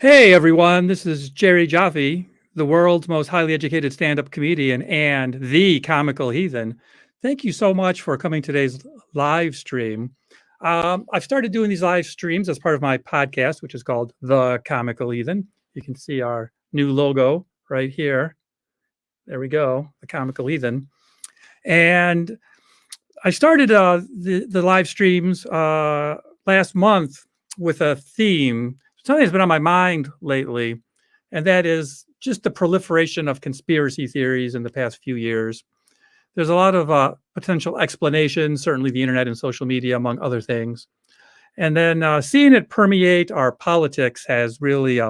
Hey everyone, this is Jerry Jaffe, the world's most highly educated stand-up comedian and the Comical Heathen. Thank you so much for coming to today's live stream. I've started doing these live streams as part of my podcast, which is called The Comical Heathen. You can see our new logo right here. There we go, The Comical Heathen. And I started the live streams last month with a theme. Something that's been on my mind lately, and that is just the proliferation of conspiracy theories in the past few years. There's a lot of potential explanations, certainly the internet and social media, among other things. And then seeing it permeate our politics has really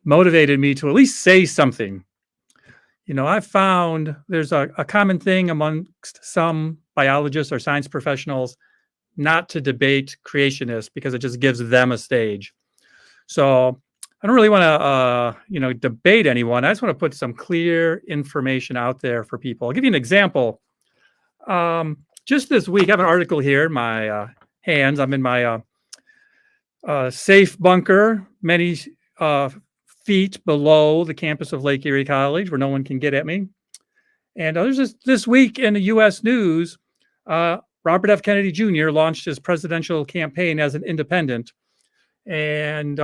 motivated me to at least say something. You know, I've found there's a common thing amongst some biologists or science professionals not to debate creationists because it just gives them a stage. So I don't really want to, debate anyone. I just want to put some clear information out there for people. I'll give you an example. Just this week, I have an article here in my hands. I'm in my safe bunker, many feet below the campus of Lake Erie College, where no one can get at me. And there's this week in the U.S. news, Robert F. Kennedy Jr. launched his presidential campaign as an independent. And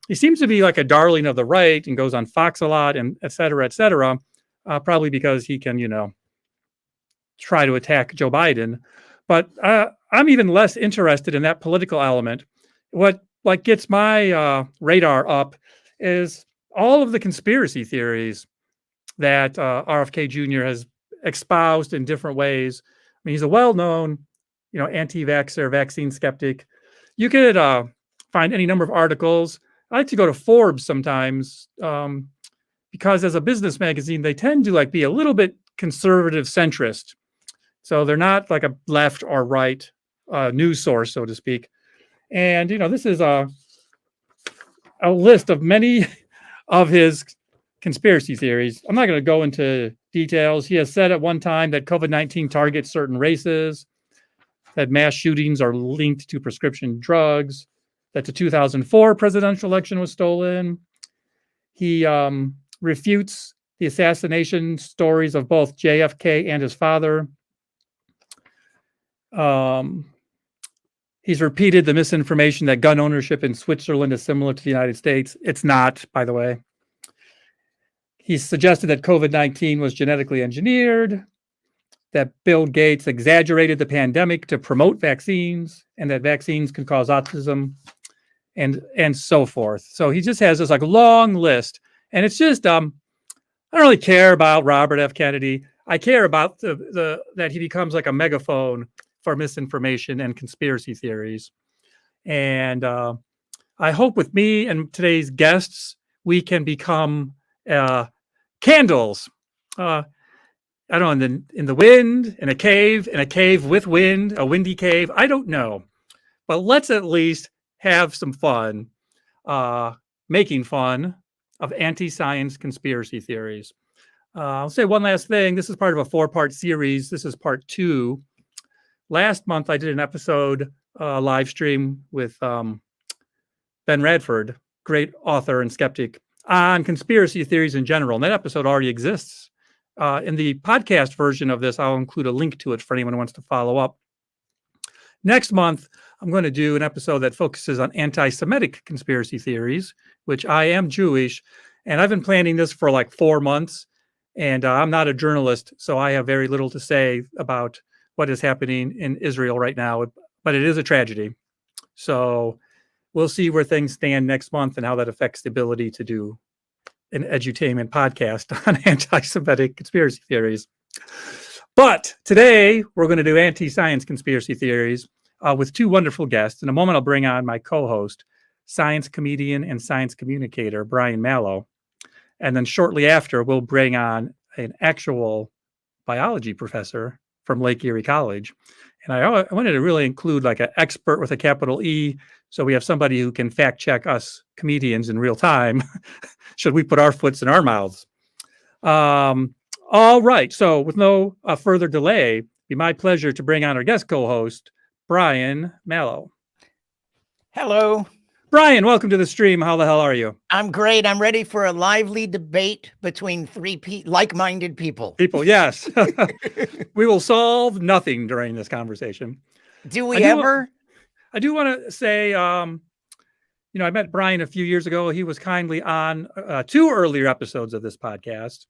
he seems to be like a darling of the right and goes on Fox a lot and et cetera, probably because he can, try to attack Joe Biden. But I'm even less interested in that political element. What gets my radar up is all of the conspiracy theories that RFK Jr. has espoused in different ways. I mean, he's a well-known, anti-vaxxer, vaccine skeptic. You could find any number of articles. I like to go to Forbes sometimes because as a business magazine, they tend to be a little bit conservative centrist. So they're not like a left or right news source, so to speak. And, this is a list of many of his conspiracy theories. I'm not going to go into details. He has said at one time that COVID-19 targets certain races, that mass shootings are linked to prescription drugs, that the 2004 presidential election was stolen. He refutes the assassination stories of both JFK and his father. He's repeated the misinformation that gun ownership in Switzerland is similar to the United States. It's not, by the way. He's suggested that COVID-19 was genetically engineered, that Bill Gates exaggerated the pandemic to promote vaccines, and that vaccines can cause autism, and so forth. So he just has this long list, and it's just I don't really care about Robert F. Kennedy. I care about that he becomes like a megaphone for misinformation and conspiracy theories. And I hope with me and today's guests, we can become candles. I don't know, in the wind, in a cave with wind, a windy cave. I don't know. But let's at least have some fun making fun of anti-science conspiracy theories. I'll say one last thing. This is part of a 4-part series. This is part 2. Last month, I did an episode live stream with Ben Radford, great author and skeptic, on conspiracy theories in general. And that episode already exists. In the podcast version of this, I'll include a link to it for anyone who wants to follow up. Next month, I'm going to do an episode that focuses on anti-Semitic conspiracy theories, which I am Jewish, and I've been planning this for 4 months, and I'm not a journalist, so I have very little to say about what is happening in Israel right now, but it is a tragedy. So we'll see where things stand next month and how that affects the ability to do an edutainment podcast on anti-Semitic conspiracy theories. But today we're going to do anti-science conspiracy theories with 2 wonderful guests. In a moment, I'll bring on my co-host, science comedian and science communicator, Brian Mallow. And then shortly after, we'll bring on an actual biology professor from Lake Erie College. And I wanted to really include an expert with a capital E, so we have somebody who can fact check us comedians in real time, should we put our foots in our mouths. All right, so with no further delay, it'd be my pleasure to bring on our guest co-host, Brian Mallow. Hello. Brian, welcome to the stream. How the hell are you? I'm great. I'm ready for a lively debate between three like-minded people. Yes. We will solve nothing during this conversation. Do we ever? I do want to say, I met Brian a few years ago. He was kindly on 2 earlier episodes of this podcast.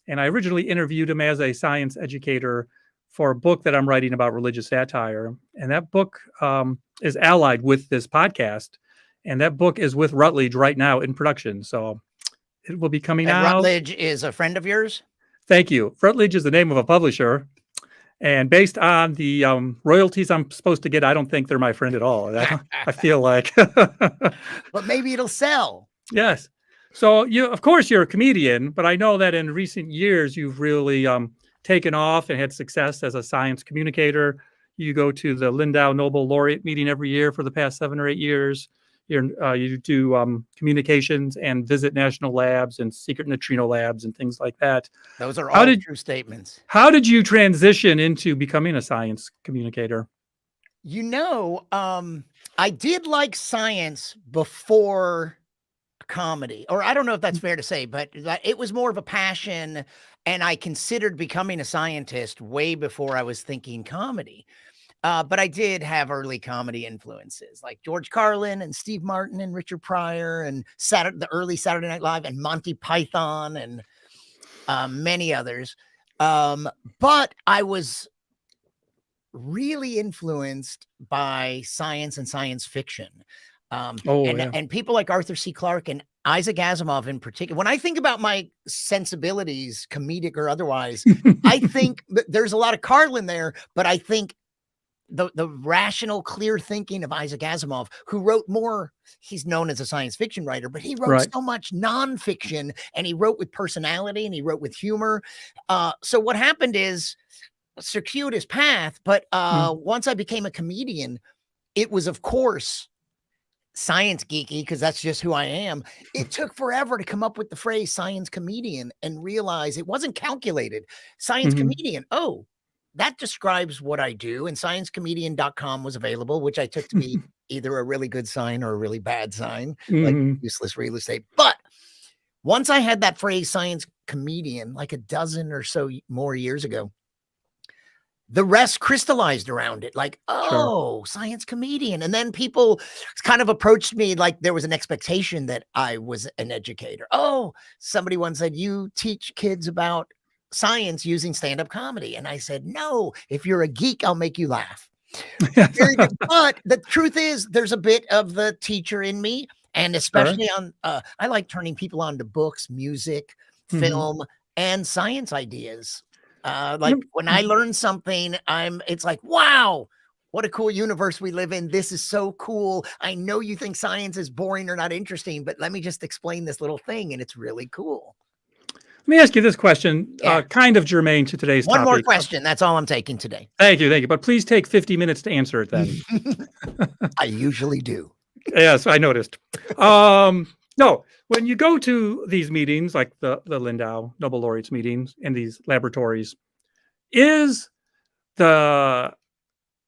And I originally interviewed him as a science educator for a book that I'm writing about religious satire. And that book is allied with this podcast. And that book is with Routledge right now in production. So it will be coming out. Routledge is a friend of yours? Thank you. Routledge is the name of a publisher. And based on the royalties I'm supposed to get, I don't think they're my friend at all. I feel like. But maybe it'll sell. Yes. So of course, you're a comedian, but I know that in recent years, you've really taken off and had success as a science communicator. You go to the Lindau Nobel Laureate meeting every year for the past 7 or 8 years. You do communications and visit national labs and secret neutrino labs and things like that. Those are all true statements. How did you transition into becoming a science communicator? I did like science before comedy, or I don't know if that's fair to say, but it was more of a passion, and I considered becoming a scientist way before I was thinking comedy. But I did have early comedy influences like George Carlin and Steve Martin and Richard Pryor and the early Saturday Night Live and Monty Python and many others. But I was really influenced by science and science fiction. And people like Arthur C. Clarke and Isaac Asimov in particular. When I think about my sensibilities, comedic or otherwise, I think there's a lot of Carlin there, but I think the rational, clear thinking of Isaac Asimov, who wrote more, he's known as a science fiction writer, but he wrote so much nonfiction, and he wrote with personality and he wrote with humor. So what happened is a circuitous path, but once I became a comedian, it was, of course, science geeky, because that's just who I am. It took forever to come up with the phrase science comedian and realize it wasn't calculated. Science comedian. Oh, that describes what I do. And sciencecomedian.com was available, which I took to be either a really good sign or a really bad sign, like useless real estate. But once I had that phrase science comedian, like a dozen or so more years ago, the rest crystallized around it, like, science comedian. And then people kind of approached me like there was an expectation that I was an educator. Oh, somebody once said, you teach kids about science using stand-up comedy. And I said, no, if you're a geek, I'll make you laugh. But the truth is, there's a bit of the teacher in me. And especially I like turning people on to books, music, film, and science ideas. Like when I learn something, it's like, wow, what a cool universe we live in. This is so cool. I know you think science is boring or not interesting, but let me just explain this little thing. And it's really cool. Let me ask you this question, kind of germane to today's topic. One more question. That's all I'm taking today. Thank you. But please take 50 minutes to answer it then. I usually do. Yes, I noticed. No, when you go to these meetings, like the Lindau Nobel Laureates meetings in these laboratories, is the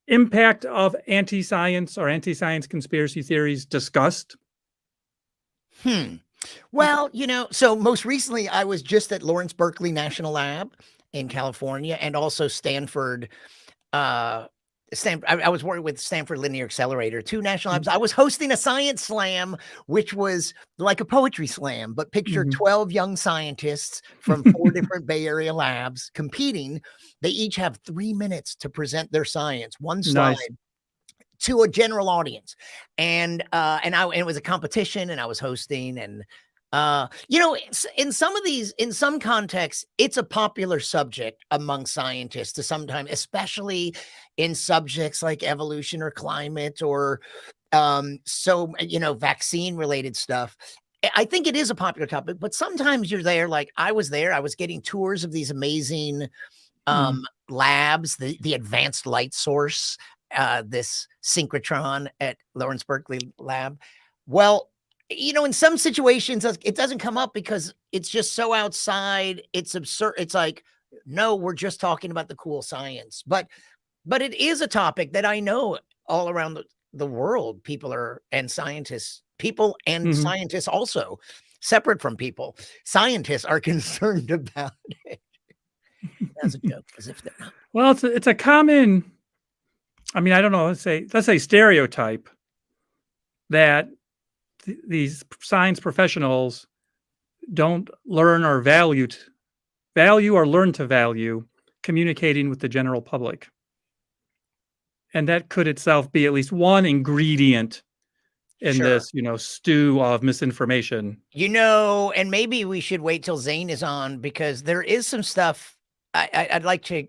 impact of anti-science or anti-science conspiracy theories discussed? Well, so most recently I was just at Lawrence Berkeley National Lab in California, and also Stanford. I was working with Stanford Linear Accelerator, 2 national labs. I was hosting a science slam, which was like a poetry slam, but picture 12 young scientists from 4 different Bay Area labs competing. They each have 3 minutes to present their science, one slide. Nice. To a general audience. And it was a competition, and I was hosting, and in some contexts, it's a popular subject among scientists to sometimes, especially in subjects like evolution or climate or vaccine related stuff. I think it is a popular topic, but sometimes you're there. Like I was getting tours of these amazing labs, the advanced light source, this synchrotron at Lawrence Berkeley Lab. Well, in some situations, it doesn't come up because it's just so outside. It's absurd. It's like, no, we're just talking about the cool science. But it is a topic that I know all around the world, people and scientists People and Mhm. scientists also, separate from people. Scientists are concerned about it. That's a joke, as if they're not. Well, it's a common, I mean, I don't know, let's say stereotype that these science professionals don't learn or value or learn to value communicating with the general public. And that could itself be at least one ingredient in Sure. this, stew of misinformation. And maybe we should wait till Zane is on because there is some stuff I'd like to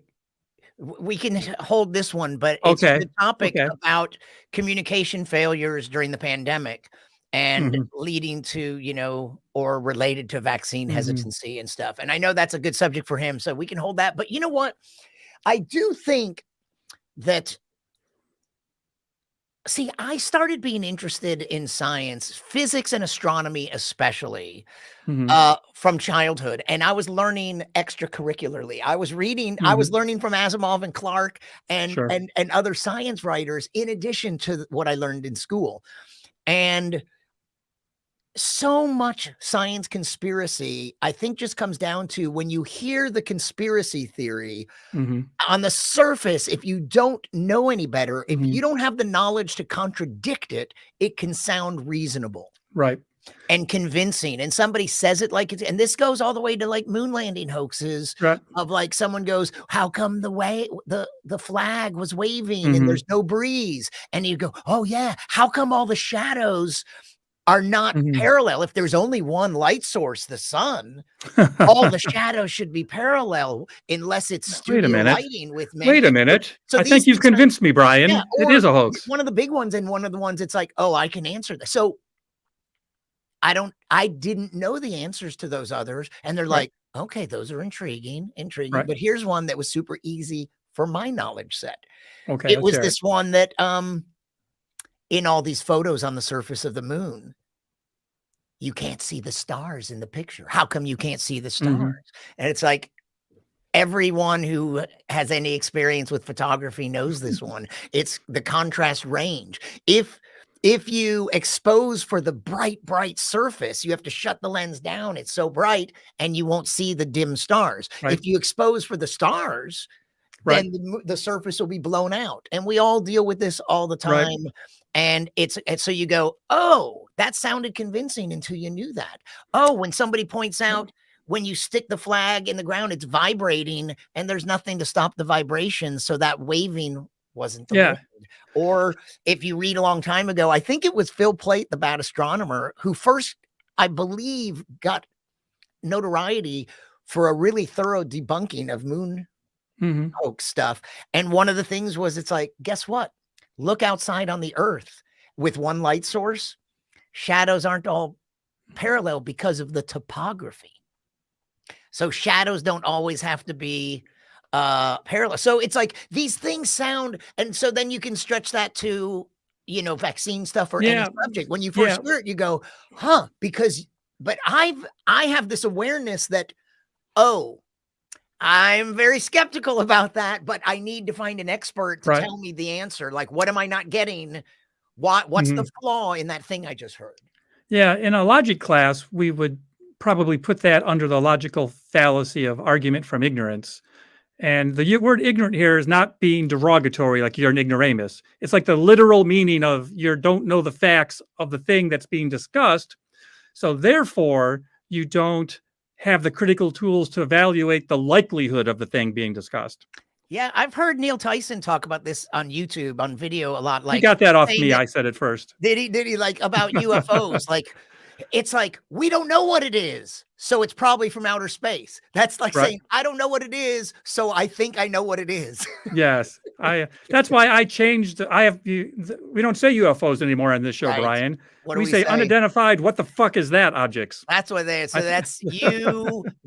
we can hold this one, but it's Okay. the topic Okay. about communication failures during the pandemic and Mhm. leading to, or related to vaccine Mhm. hesitancy and stuff. And I know that's a good subject for him, so we can hold that. But you know what? I do think that see, I started being interested in science, physics and astronomy especially, Mhm. from childhood, and I was learning extracurricularly. I was Mhm. learning from Asimov and Clark and Sure. other science writers in addition to what I learned in school. And so much science conspiracy, I think, just comes down to when you hear the conspiracy theory Mhm. on the surface, if you don't know any better, if you Mhm. don't have the knowledge to contradict it, it can sound reasonable Right. and convincing. And somebody says it like it's, and this goes all the way to like moon landing hoaxes Right. of like someone goes, how come the flag was waving and Mhm. there's no breeze? And you go, oh yeah, how come all the shadows are not Mhm. parallel? If there's only one light source, the sun, all the shadows should be parallel unless it's Wait a studio minute. lighting with many. Wait a So, minute. so I these think you've things are, convinced me, yeah, Brian. It or is a hoax. one of the big ones and one of the ones it's like, oh, I can answer this. So I didn't know the answers to those others. And they're Right. like, okay, those are intriguing. Right. But here's one that was super easy for my knowledge set. Okay. It Let's was hear it. this one that in all these photos on the surface of the moon, you can't see the stars in the picture. How come you can't see the stars? Mhm. And it's like everyone who has any experience with photography knows this one. It's the contrast range. If you expose for the bright surface, you have to shut the lens down. It's so bright and you won't see the dim stars. Right. If you expose for the stars, Right. then the surface will be blown out. And we all deal with this all the Right. time. And so you go, oh, that sounded convincing until you knew that. Oh, when somebody points out when you stick the flag in the ground, it's vibrating and there's nothing to stop the vibration. So that waving wasn't the wind. Yeah. Or if you read a long time ago, I think it was Phil Plait, the bad astronomer, who first, I believe, got notoriety for a really thorough debunking of moon Mhm. hoax stuff. And one of the things was, it's like, guess what? Look outside on the earth with one light source. Shadows aren't all parallel because of the topography. So shadows don't always have to be parallel. So it's like these things sound, and so then you can stretch that to, vaccine stuff or any Yeah. subject. When you Yeah. first hear it, you go, huh, but I have this awareness that, oh, I'm very skeptical about that, but I need to find an expert to Right. tell me the answer. Like, what am I not getting? What's the Mhm. flaw in that thing I just heard? Yeah. In a logic class, we would probably put that under the logical fallacy of argument from ignorance. And the word ignorant here is not being derogatory, like you're an ignoramus. It's like the literal meaning of you don't know the facts of the thing that's being discussed. So therefore, you don't have the critical tools to evaluate the likelihood of the thing being discussed. Yeah, I've heard Neil Tyson talk about this on YouTube, on video a lot, He like got that off saying me. that I said it first. did he like about UFOs? Like, it's like, we don't know what it is, so it's probably from outer space. That's like Right. saying, I don't know what it is, so I think I know what it is. Yes. That's why I changed. We don't say UFOs anymore on this show, Right. Brian. What do We we say say? unidentified. What the fuck is that objects? That's what I so th- that's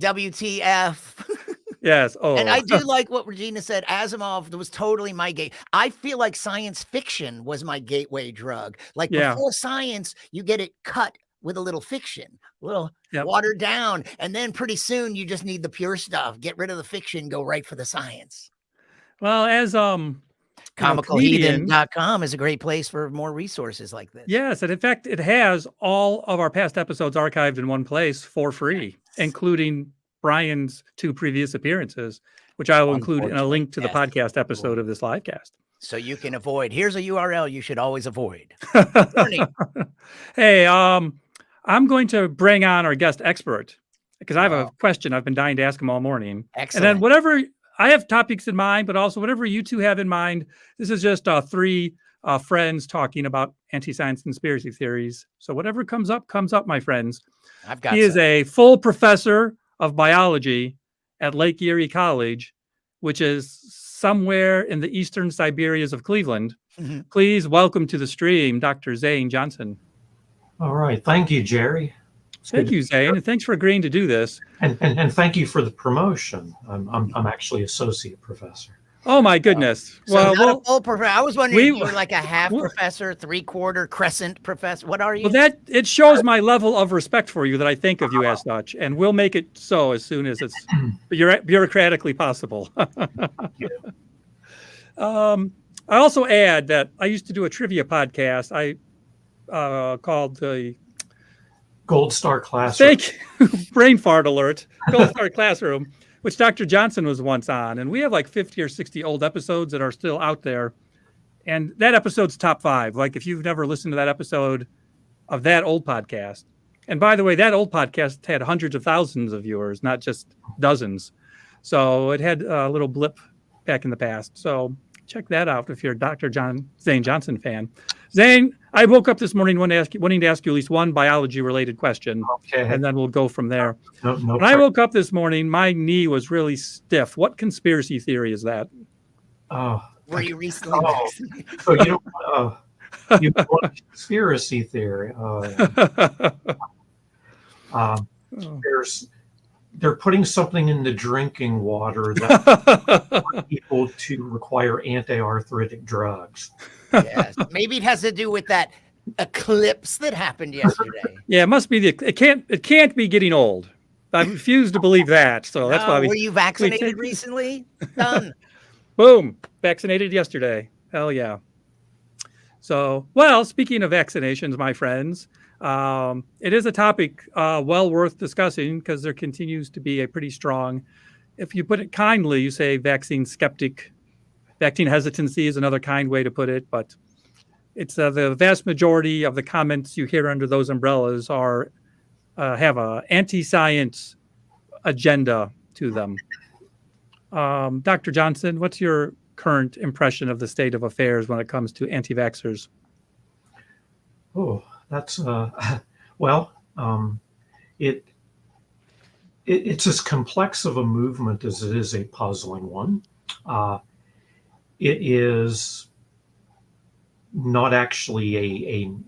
UWTF. yes. And Oh, I do like what Regina said. Asimov was totally my gate. I feel like science fiction was my gateway drug. Like yeah. before science, you get it cut with a little fiction, a little Yep. watered down. And then pretty soon you just need the pure stuff. Get rid of the fiction, go right for the science. Well, Canadian. Comicalheathen.com is a great place for more resources like this. Yes, and in fact, it has all of our past episodes archived in one place for free, including Brian's 2 previous appearances, which I will include in a link to the podcast episode of this live cast. So you can avoid. Here's a URL you should always avoid. Hey, I'm going to bring on our guest expert because I have a question I've been dying to ask him all morning. Excellent. And then whatever I have topics in mind, but also whatever you two have in mind. This is just 3 friends talking about anti-science conspiracy theories. So whatever comes up, my friends. He is a full professor of biology at Lake Erie College, which is somewhere in the eastern Siberias of Cleveland. Mm-hmm. Please welcome to the stream, Dr. Zane Johnson. All right. Thank you, Jerry. Thank you, Zane, and thanks for agreeing to do this. And thank you for the promotion. I'm actually associate professor. Oh my goodness! So not a full professor. I was wondering if you were like a half professor, 3/4 crescent professor. What are you? Well, it shows my level of respect for you that I think of you as such, and we'll make it so as soon as it's bureaucratically possible. I also add that I used to do a trivia podcast. Called the Gold Star Classroom. Thank you. Brain fart alert. Gold Star Classroom, which Dr. Johnson was once on. And we have like 50 or 60 old episodes that are still out there. And that episode's top 5. Like if you've never listened to that episode of that old podcast. And by the way, that old podcast had hundreds of thousands of viewers, not just dozens. So it had a little blip back in the past. So check that out if you're a Dr. Zane Johnson fan. Zane, I woke up this morning wanting to ask you at least one biology-related question, and then we'll go from there. When I woke up this morning, my knee was really stiff. What conspiracy theory is that? Were you recently vaccinated? So you know what conspiracy theory? They're putting something in the drinking water that people to require anti-arthritic drugs. Yes, maybe it has to do with that eclipse that happened yesterday. Yeah, it must be it can't be getting old. I refuse to believe that. So that's why were you vaccinated recently? Done. Boom, vaccinated yesterday. Hell yeah. So, well, speaking of vaccinations, my friends, it is a topic well worth discussing because there continues to be a pretty strong, if you put it kindly, you say vaccine skeptic. Vaccine hesitancy is another kind way to put it, but it's the vast majority of the comments you hear under those umbrellas have a anti-science agenda to them. Dr. Johnson, what's your current impression of the state of affairs when it comes to anti-vaxxers? Oh, that's it's as complex of a movement as it is a puzzling one. It is not actually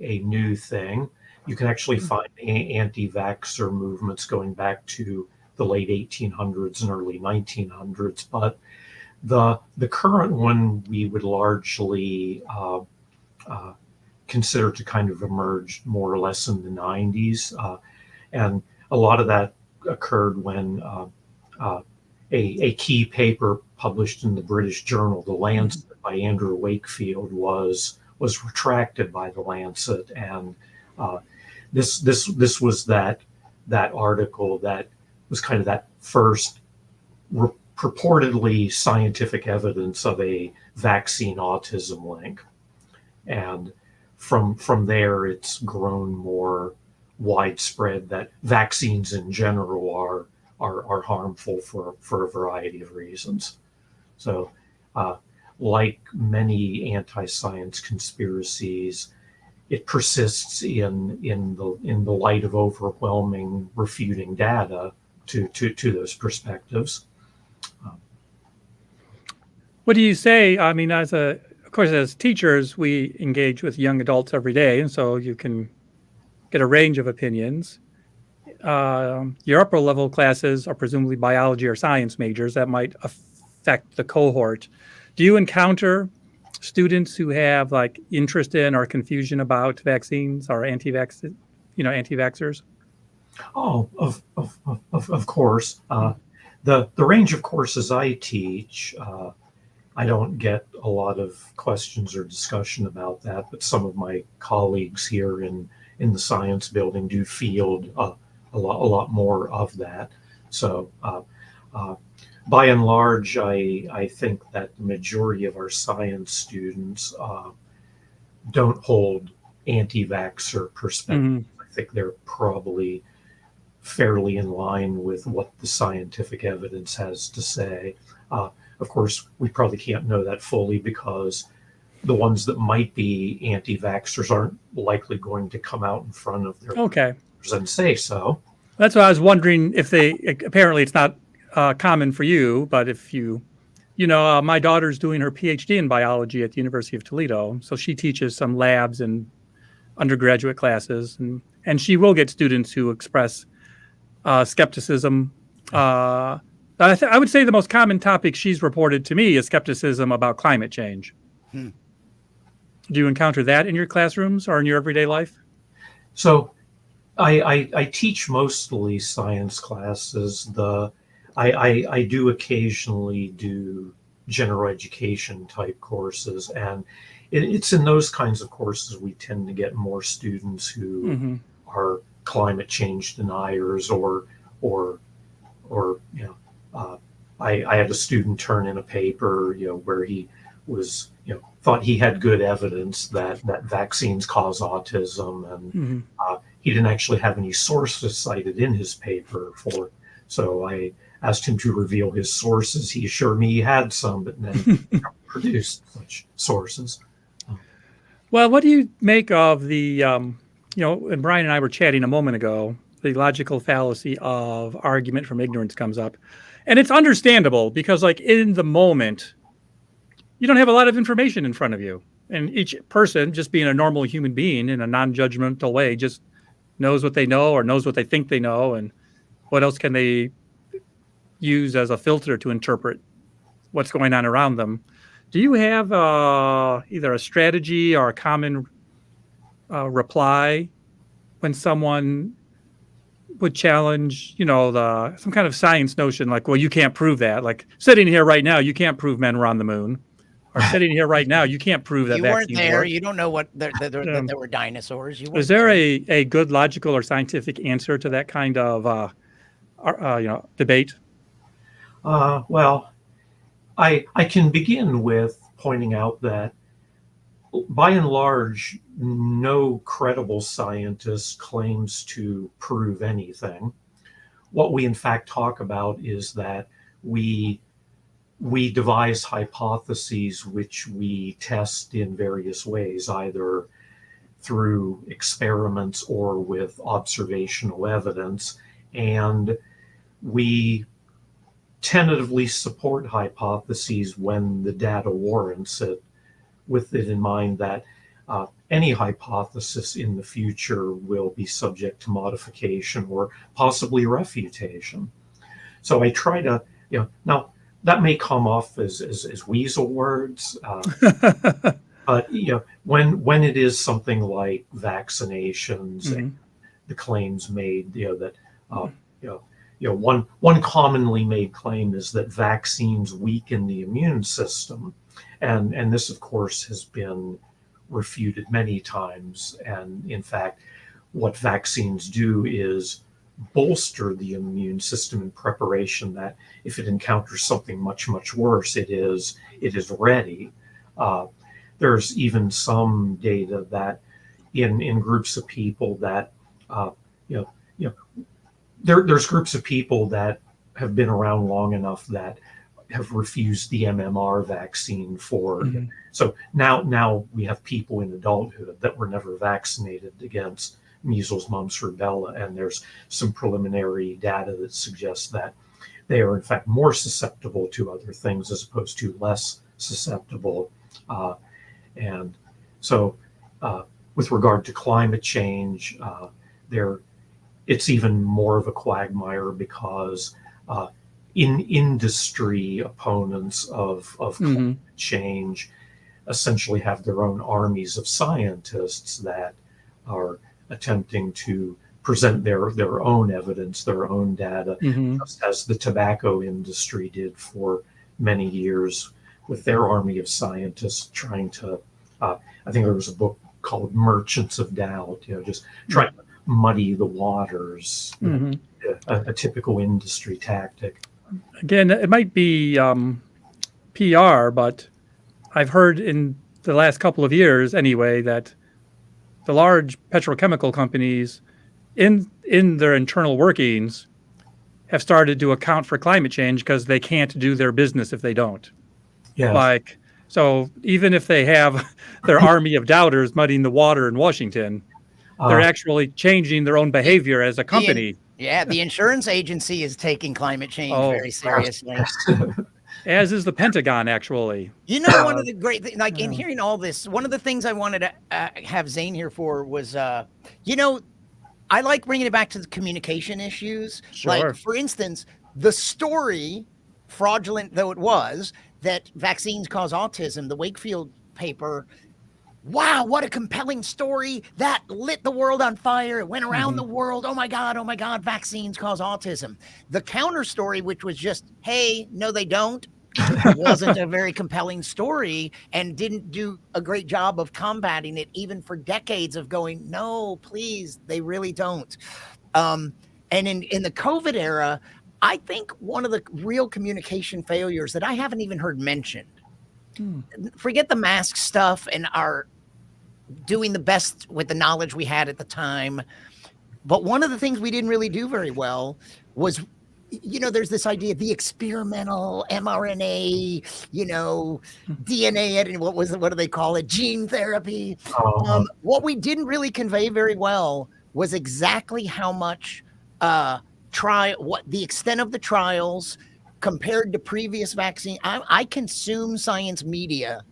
a new thing. You can actually find anti-vaxxer movements going back to the late 1800s and early 1900s, but the current one we would largely consider to kind of emerge more or less in the 90s, and a lot of that occurred when a key paper published in the British journal, The Lancet, by Andrew Wakefield was retracted by The Lancet, and this was that article that was kind of that first purportedly scientific evidence of a vaccine autism link, and from there it's grown more widespread that vaccines in general are harmful for a variety of reasons. So like many anti-science conspiracies, it persists in the light of overwhelming refuting data to those perspectives. What do you say? I mean, of course, as teachers, we engage with young adults every day, and so you can get a range of opinions. Your upper level classes are presumably biology or science majors that might affect the cohort. Do you encounter students who have like interest in or confusion about vaccines or anti-vaxxers? Oh, of course. The range of courses I teach I don't get a lot of questions or discussion about that, but some of my colleagues here in the science building do field a lot more of that. So by and large, I think that the majority of our science students don't hold anti-vaxxer perspective. I think they're probably fairly in line with what the scientific evidence has to say. Of course, we probably can't know that fully because the ones that might be anti-vaxxers aren't likely going to come out in front of their peers and say so. That's why I was wondering if apparently it's not common for you, but if my daughter's doing her PhD in biology at the University of Toledo. So she teaches some labs and undergraduate classes, and she will get students who express skepticism. I would say the most common topic she's reported to me is skepticism about climate change. Do you encounter that in your classrooms or in your everyday life? So I teach mostly science classes. I do occasionally do general education type courses, and it's in those kinds of courses we tend to get more students who are climate change deniers or I had a student turn in a paper where he was thought he had good evidence that vaccines cause autism, and he didn't actually have any sources cited in his paper for. So I asked him to reveal his sources. He assured me he had some, but then produced such sources. Well, what do you make of the, and Brian and I were chatting a moment ago, the logical fallacy of argument from ignorance comes up. And it's understandable because, like, in the moment, you don't have a lot of information in front of you. And each person, just being a normal human being in a non-judgmental way, just knows what they know or knows what they think they know. And what else can they use as a filter to interpret what's going on around them? Do you have either a strategy or a common reply when someone would challenge, some kind of science notion, like, well, you can't prove that. Like, sitting here right now, you can't prove men were on the moon. Or sitting here right now, you can't prove that you weren't there. Work. You don't know what that there were dinosaurs. Is there a good logical or scientific answer to that kind of debate? Well, I can begin with pointing out that by and large, no credible scientist claims to prove anything. What we in fact talk about is that we devise hypotheses which we test in various ways, either through experiments or with observational evidence, and we tentatively support hypotheses when the data warrants it, with it in mind that any hypothesis in the future will be subject to modification or possibly refutation. So I try to, now that may come off as weasel words, but when it is something like vaccinations and the claims made, that one commonly made claim is that vaccines weaken the immune system. And this, of course, has been refuted many times. And in fact, what vaccines do is bolster the immune system in preparation that if it encounters something much, much worse, it is ready. There's even some data that in groups of people that, there's groups of people that have been around long enough that have refused the MMR vaccine for. So now we have people in adulthood that were never vaccinated against measles, mumps, rubella, and there's some preliminary data that suggests that they are in fact more susceptible to other things as opposed to less susceptible. And so with regard to climate change, it's even more of a quagmire because in industry, opponents of climate change essentially have their own armies of scientists that are attempting to present their own evidence, their own data, just as the tobacco industry did for many years with their army of scientists trying to. I think there was a book called Merchants of Doubt. Just trying to muddy the waters. Mhm. A typical industry tactic. Again, it might be PR, but I've heard in the last couple of years anyway that the large petrochemical companies in their internal workings have started to account for climate change because they can't do their business if they don't. Yes. Like, so even if they have their army of doubters muddying the water in Washington, they're actually changing their own behavior as a company. The insurance agency is taking climate change very seriously. As is the Pentagon, actually. You know, one of the great things, like in hearing all this, one of the things I wanted to have Zane here for was, you know, I like bringing it back to the communication issues. Sure. Like, for instance, the story, fraudulent though it was, that vaccines cause autism, the Wakefield paper, wow, what a compelling story. That lit the world on fire. It went around the world. Oh my God, vaccines cause autism. The counter story, which was just, hey, no, they don't, wasn't a very compelling story and didn't do a great job of combating it, even for decades of going, no, please, they really don't. And in the COVID era, I think one of the real communication failures that I haven't even heard mentioned, forget the mask stuff and our doing the best with the knowledge we had at the time. But one of the things we didn't really do very well was, you know, there's this idea of the experimental mRNA, you know, DNA editing, what do they call it? Gene therapy. What we didn't really convey very well was exactly how much what the extent of the trials compared to previous vaccine. I consume science media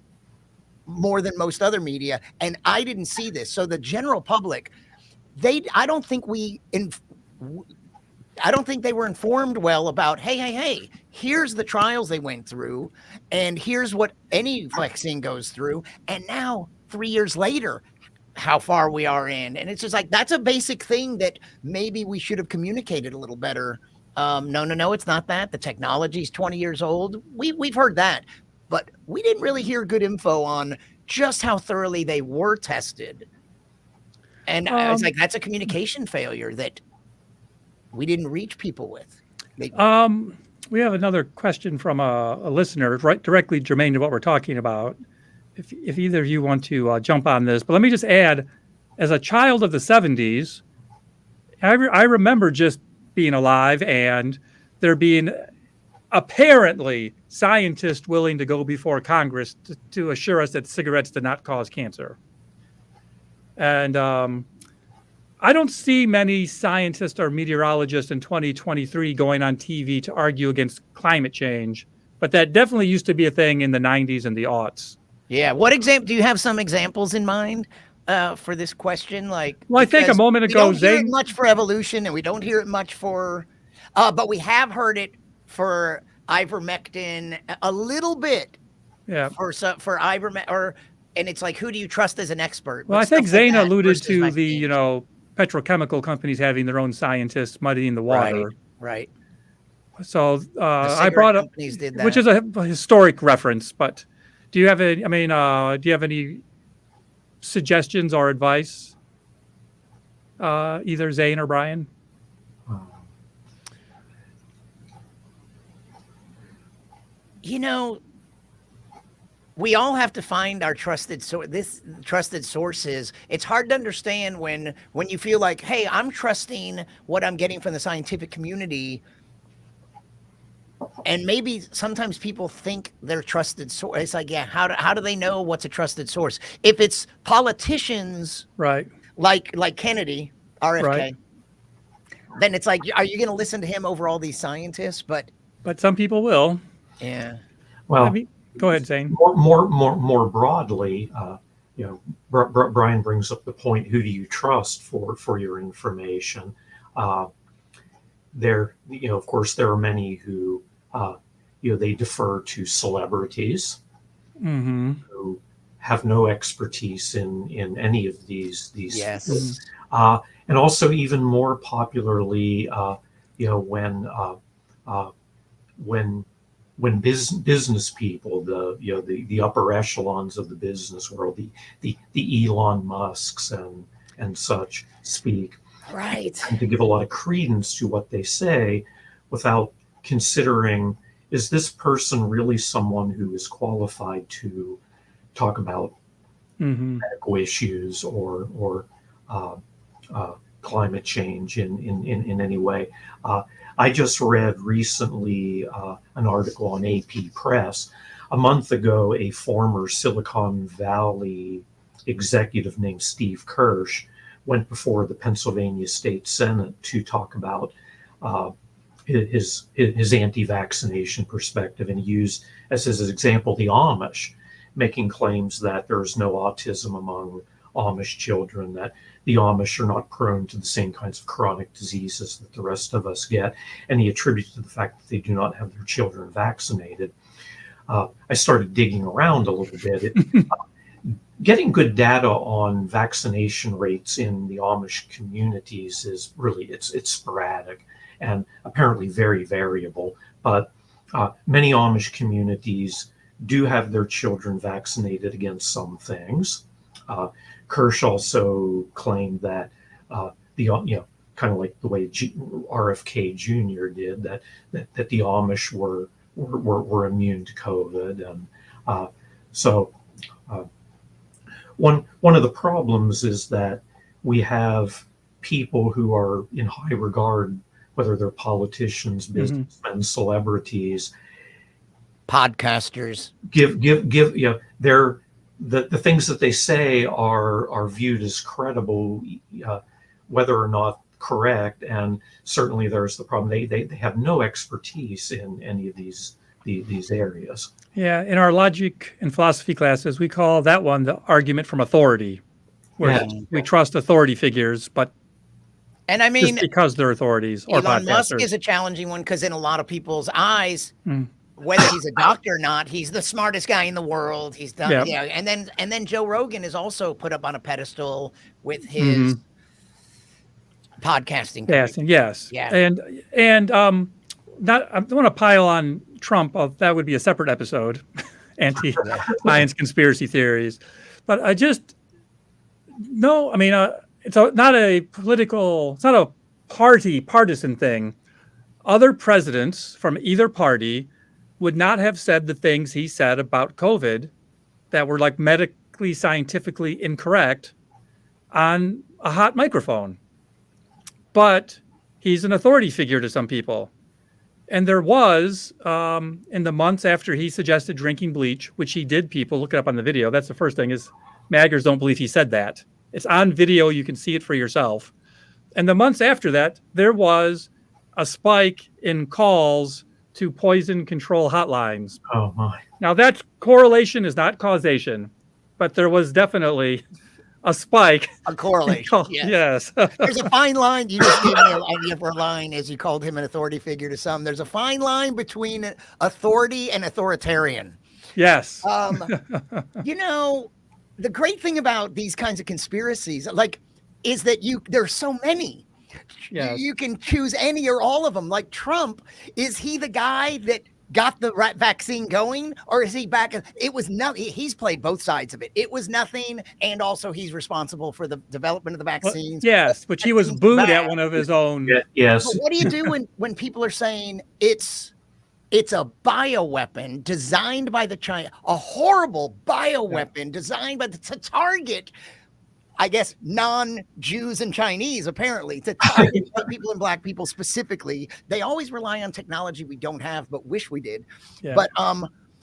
more than most other media, and I didn't see this. So the general public, I don't think they were informed well about, hey, here's the trials they went through, and here's what any vaccine goes through. And now 3 years later, how far we are in. And it's just like, that's a basic thing that maybe we should have communicated a little better. No, it's not that. The technology's 20 years old. We've heard that, but we didn't really hear good info on just how thoroughly they were tested. And I was like, that's a communication failure that we didn't reach people with. We have another question from a listener, right, directly germane to what we're talking about. If either of you want to jump on this, but let me just add, as a child of the 70s, I remember just being alive and there being apparently scientists willing to go before Congress to assure us that cigarettes did not cause cancer. And I don't see many scientists or meteorologists in 2023 going on TV to argue against climate change, but that definitely used to be a thing in the 90s and the aughts. Yeah. Do you have some examples in mind for this question? Like, well, I think a moment ago, we don't hear it much for evolution, and we don't hear it much for, but we have heard it for ivermectin a little bit. Yeah. For ivermectin, and it's like, who do you trust as an expert? Well, I think Zane alluded to the, you know, petrochemical companies having their own scientists muddying the water. Right. So I brought up, which is a historic reference, but do you have any suggestions or advice? Either Zane or Brian? You know, we all have to find our trusted sources. It's hard to understand when you feel like, hey, I'm trusting what I'm getting from the scientific community. And maybe sometimes people think they're trusted source. It's like, yeah, how do they know what's a trusted source? If it's politicians, right, like Kennedy, RFK, right, then it's like, are you going to listen to him over all these scientists? But some people will. Yeah. Well, I mean, go ahead, Zane. More broadly, you know, Brian brings up the point: who do you trust for your information? There, you know, of course, there are many who, you know, they defer to celebrities who have no expertise in any of these yes. fields. And also, even more popularly, you know, when when business people, the upper echelons of the business world, the Elon Musks and such speak, Right. to give a lot of credence to what they say without considering, is this person really someone who is qualified to talk about medical issues or climate change in any way? I just read recently an article on AP Press. A month ago, a former Silicon Valley executive named Steve Kirsch went before the Pennsylvania State Senate to talk about his anti-vaccination perspective, and he used as his example the Amish, making claims that there's no autism among Amish children, that the Amish are not prone to the same kinds of chronic diseases that the rest of us get, and he attributed to the fact that they do not have their children vaccinated. I started digging around a little bit. Getting good data on vaccination rates in the Amish communities is really, it's sporadic and apparently very variable, but many Amish communities do have their children vaccinated against some things. Kirsch also claimed that kind of like the way RFK Jr. did, that the Amish were immune to COVID, and so one of the problems is that we have people who are in high regard, whether they're politicians, businessmen, celebrities, podcasters, they're the things that they say are viewed as credible, whether or not correct. And certainly there's the problem, they have no expertise in any of these areas. Yeah, in our logic and philosophy classes, we call that one the argument from authority, where we trust authority figures, but and I mean, just because they're authorities or Elon podcasters. Musk is a challenging one because in a lot of people's eyes, whether he's a doctor or not, he's the smartest guy in the world. He's done, and then Joe Rogan is also put up on a pedestal with his podcasting. Yes. Yeah. And I don't want to pile on Trump. That would be a separate episode, anti-science conspiracy theories. But I just, no, I mean, it's not a partisan thing. Other presidents from either party would not have said the things he said about COVID that were like medically, scientifically incorrect on a hot microphone. But he's an authority figure to some people. And there was, in the months after he suggested drinking bleach, which he did, people, look it up on the video. That's the first thing, is maggers don't believe he said that. It's on video. You can see it for yourself. And the months after that, there was a spike in calls to poison control hotlines. Oh my. Now that correlation is not causation, but there was definitely a spike. A correlation. Yes. There's a fine line. You just gave me an idea for a line as you called him an authority figure to some. There's a fine line between authority and authoritarian. Yes. You know, the great thing about these kinds of conspiracies, is that there's so many. Yes. You can choose any or all of them. Like Trump, is he the guy that got the vaccine going, or is he back? It was nothing. He's played both sides of it. It was nothing, and also he's responsible for the development of the vaccines. Yes, which he was booed at one of his own. Yes. But what do you do when people are saying it's a bioweapon designed by the China, a horrible bioweapon designed to target, I guess, non-Jews and Chinese, apparently, to target people and Black people specifically. They always rely on technology we don't have, but wish we did. Yeah. But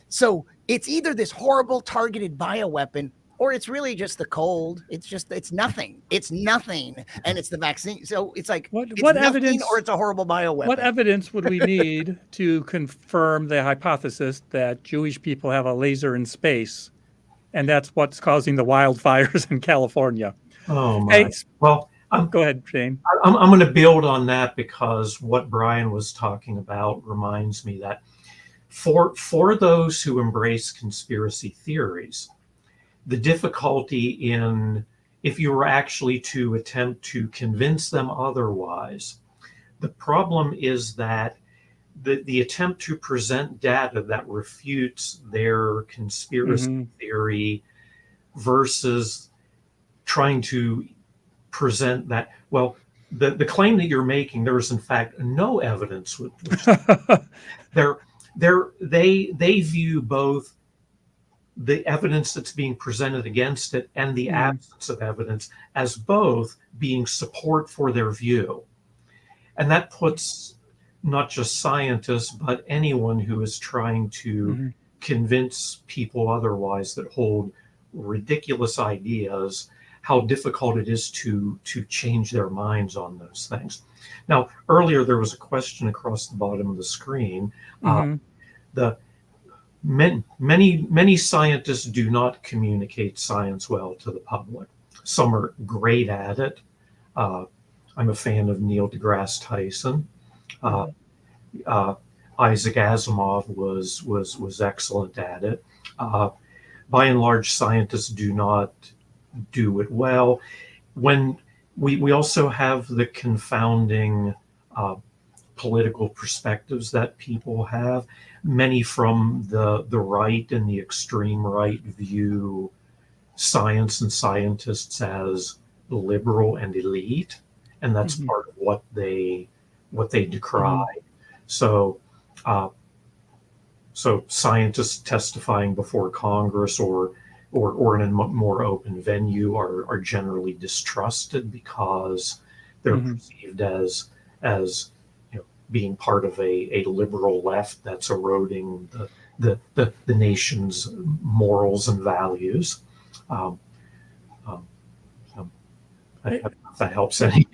so it's either this horrible targeted bioweapon, or it's really just the cold. It's nothing. It's nothing, and it's the vaccine. So it's like what evidence, or it's a horrible bioweapon. What evidence would we need to confirm the hypothesis that Jewish people have a laser in space? And that's what's causing the wildfires in California. Oh my! Hey, well, go ahead, Shane. I'm going to build on that, because what Brian was talking about reminds me that for those who embrace conspiracy theories, the difficulty in, if you were actually to attempt to convince them otherwise, the problem is that the attempt to present data that refutes their conspiracy theory versus trying to present that, well, the claim that you're making, there is in fact no evidence with which they view both the evidence that's being presented against it and the absence of evidence as both being support for their view. And that puts not just scientists, but anyone who is trying to convince people otherwise that hold ridiculous ideas, how difficult it is to change their minds on those things. Now, earlier there was a question across the bottom of the screen. Many scientists do not communicate science well to the public. Some are great at it. I'm a fan of Neil deGrasse Tyson. Isaac Asimov was excellent at it. By and large, scientists do not do it well. When we also have the confounding political perspectives that people have. Many from the right and the extreme right view science and scientists as liberal and elite, and that's part of what they decry. So scientists testifying before Congress or in a more open venue are generally distrusted because they're perceived as being part of a liberal left that's eroding the nation's morals and values. I don't know if that helps any.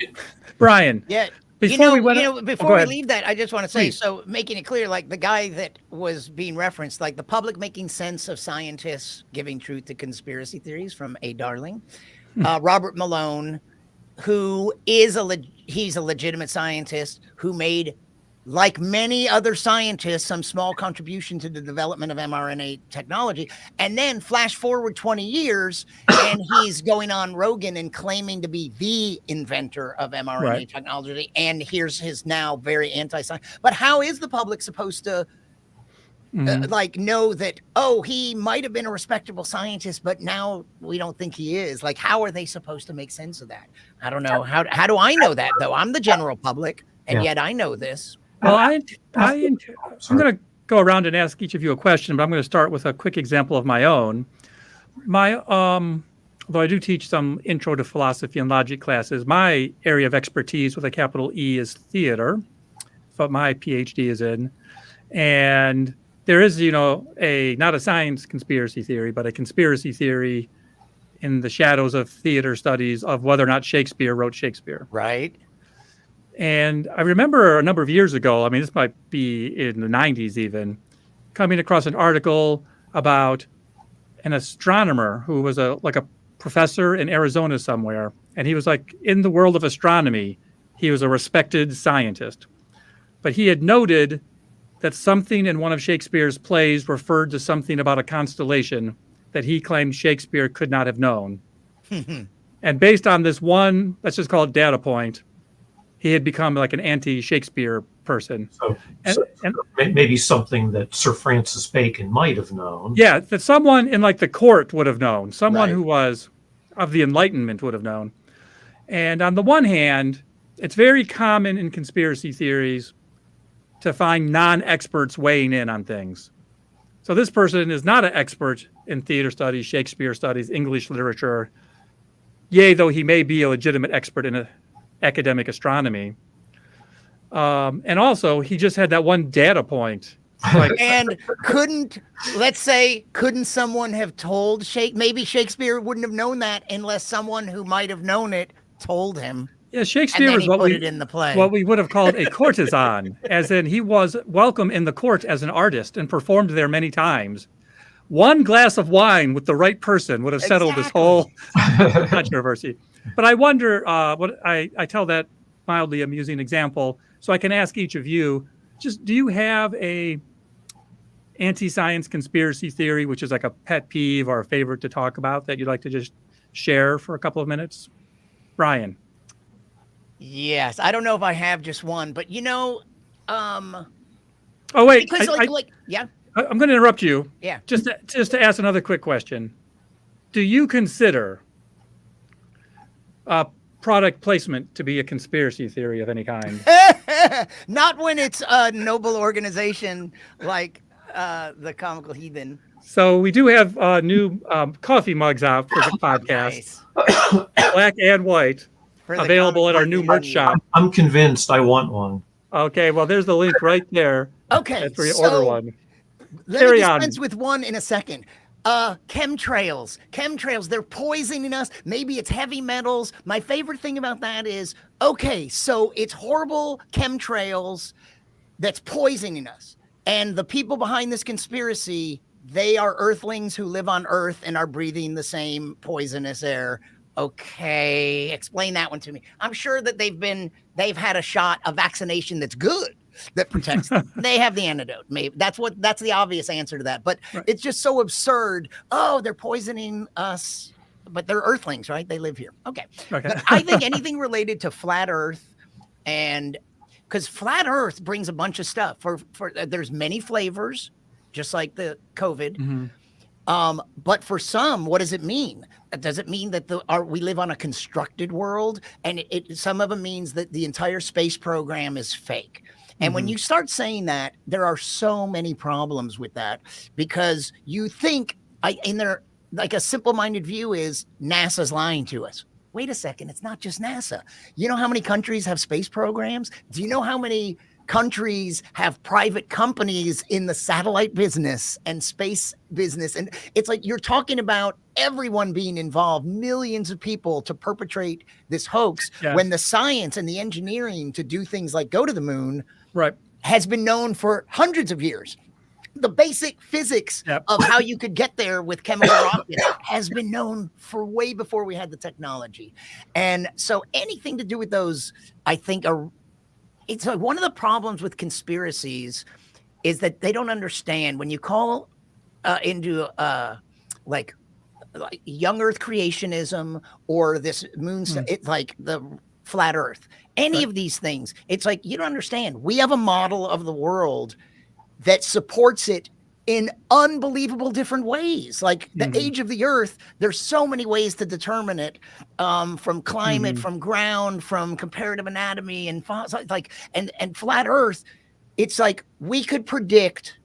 Brian. Yeah. Before we leave that, I just want to say, so making it clear, like the guy that was being referenced, like the public making sense of scientists giving truth to conspiracy theories from A. Darling, Robert Malone, who is he's a legitimate scientist who made, like many other scientists, some small contribution to the development of mRNA technology. And then flash forward 20 years and he's going on Rogan and claiming to be the inventor of mRNA technology. And here's his now very anti-science. But how is the public supposed to know that, oh, he might have been a respectable scientist, but now we don't think he is? Like, how are they supposed to make sense of that? I don't know. How do I know that, though? I'm the general public, and yet I know this. Well, I'm going to go around and ask each of you a question, but I'm going to start with a quick example of my own. Although I do teach some intro to philosophy and logic classes, my area of expertise with a capital E is theater. That's what my PhD is in. And there is, not a science conspiracy theory, but a conspiracy theory in the shadows of theater studies of whether or not Shakespeare wrote Shakespeare. Right. And I remember a number of years ago, this might be in the 90s even, coming across an article about an astronomer who was a professor in Arizona somewhere. And he was in the world of astronomy, he was a respected scientist. But he had noted that something in one of Shakespeare's plays referred to something about a constellation that he claimed Shakespeare could not have known. And based on this one, let's just call it data point, he had become an anti-Shakespeare person. So maybe something that Sir Francis Bacon might have known. Yeah, that someone in the court would have known. Someone who was of the Enlightenment would have known. And on the one hand, it's very common in conspiracy theories to find non-experts weighing in on things. So this person is not an expert in theater studies, Shakespeare studies, English literature. Yea, though he may be a legitimate expert in academic astronomy. And also, he just had that one data point. And couldn't someone have told maybe Shakespeare wouldn't have known that unless someone who might have known it told him. Yeah, Shakespeare was what we would have called a courtesan, as in he was welcome in the court as an artist and performed there many times. One glass of wine with the right person would have settled this whole controversy. But I wonder, I tell that mildly amusing example, so I can ask each of you, just do you have a anti-science conspiracy theory, which is a pet peeve or a favorite to talk about that you'd like to just share for a couple of minutes? Brian. Yes, I don't know if I have just one, but Oh wait, Because yeah, I'm going to interrupt you. yeah. Just to ask another quick question. Do you consider product placement to be a conspiracy theory of any kind? Not when it's a noble organization like the Comical Heathen. So we do have new coffee mugs out for the podcast, Nice. black and white, For the available at Comical our new Heathen. merch shop. I'm convinced I want one. Okay, well, there's the link right there. Okay, That's where you order so one. let Carry me on. dispense with one in a second. Chemtrails, they're poisoning us. Maybe it's heavy metals. My favorite thing about that is, okay, so it's horrible chemtrails that's poisoning us. And the people behind this conspiracy, they are earthlings who live on Earth and are breathing the same poisonous air. Okay, explain that one to me. I'm sure that they've had a vaccination that's good, that protects them. They have the antidote. Maybe that's the obvious answer to that. But It's just so absurd. Oh, they're poisoning us, but they're earthlings, right? They live here. Okay. But I think anything related to flat Earth, and because flat Earth brings a bunch of stuff for there's many flavors, just like the COVID. Mm-hmm. But for some, what does it mean? Does it mean that we live on a constructed world? And some of them means that the entire space program is fake. And when you start saying that, there are so many problems with that, because you think like a simple-minded view is NASA's lying to us. Wait a second, it's not just NASA. You know how many countries have space programs? Do you know how many countries have private companies in the satellite business and space business? And it's like you're talking about everyone being involved, millions of people to perpetrate this hoax, when the science and the engineering to do things like go to the moon has been known for hundreds of years. The basic physics of how you could get there with chemical rockets has been known for way before we had the technology. And so anything to do with those, I think, it's like one of the problems with conspiracies is that they don't understand when you call into like young Earth creationism or this moon stuff. It's like the flat Earth, any of these things. It's like, you don't understand. We have a model of the world that supports it in unbelievable different ways. Like the age of the Earth, there's so many ways to determine it, from climate, from ground, from comparative anatomy, and and flat Earth. It's like we could predict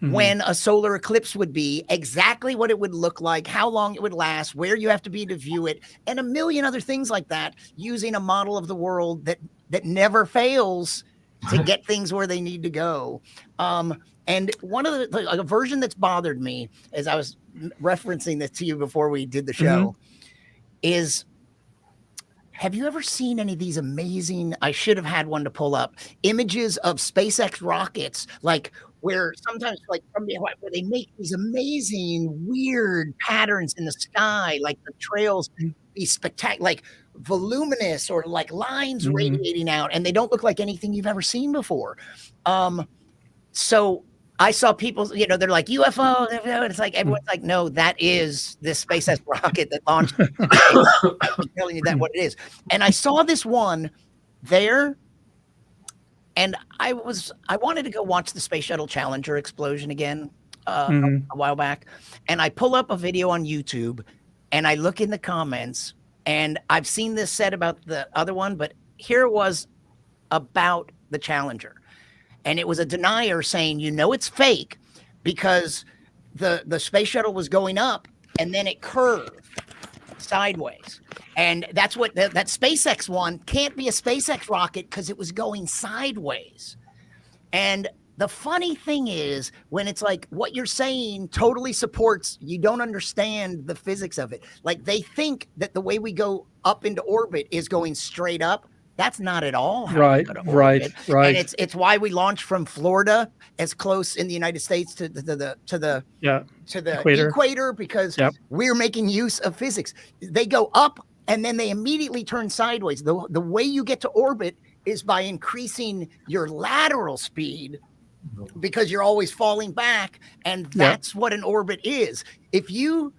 when a solar eclipse would be, exactly what it would look like, how long it would last, where you have to be to view it, and a million other things like that, using a model of the world that never fails to get things where they need to go. And one of a version that's bothered me, as I was referencing this to you before we did the show, is, have you ever seen any of these amazing, I should have had one to pull up, images of SpaceX rockets, like where sometimes like where they make these amazing weird patterns in the sky, like the trails can be spectacular, like voluminous, or like lines radiating out, and they don't look like anything you've ever seen before. So I saw people, they're like UFO. It's like everyone's like, no, that is this SpaceX rocket that launched. I'm telling you that what it is. And I saw this one there, and I wanted to go watch the Space Shuttle Challenger explosion again a while back, and I pull up a video on YouTube, and I look in the comments, and I've seen this said about the other one, but here it was about the Challenger. And it was a denier saying, it's fake because the space shuttle was going up and then it curved sideways. And that's what that SpaceX one can't be a SpaceX rocket, because it was going sideways. And the funny thing is, when it's like what you're saying totally supports, you don't understand the physics of it. Like they think that the way we go up into orbit is going straight up. That's not at all how we go to orbit. Right. And it's why we launched from Florida, as close in the United States to the equator, because we're making use of physics. They go up and then they immediately turn sideways. The way you get to orbit is by increasing your lateral speed, because you're always falling back, and that's what an orbit is. If you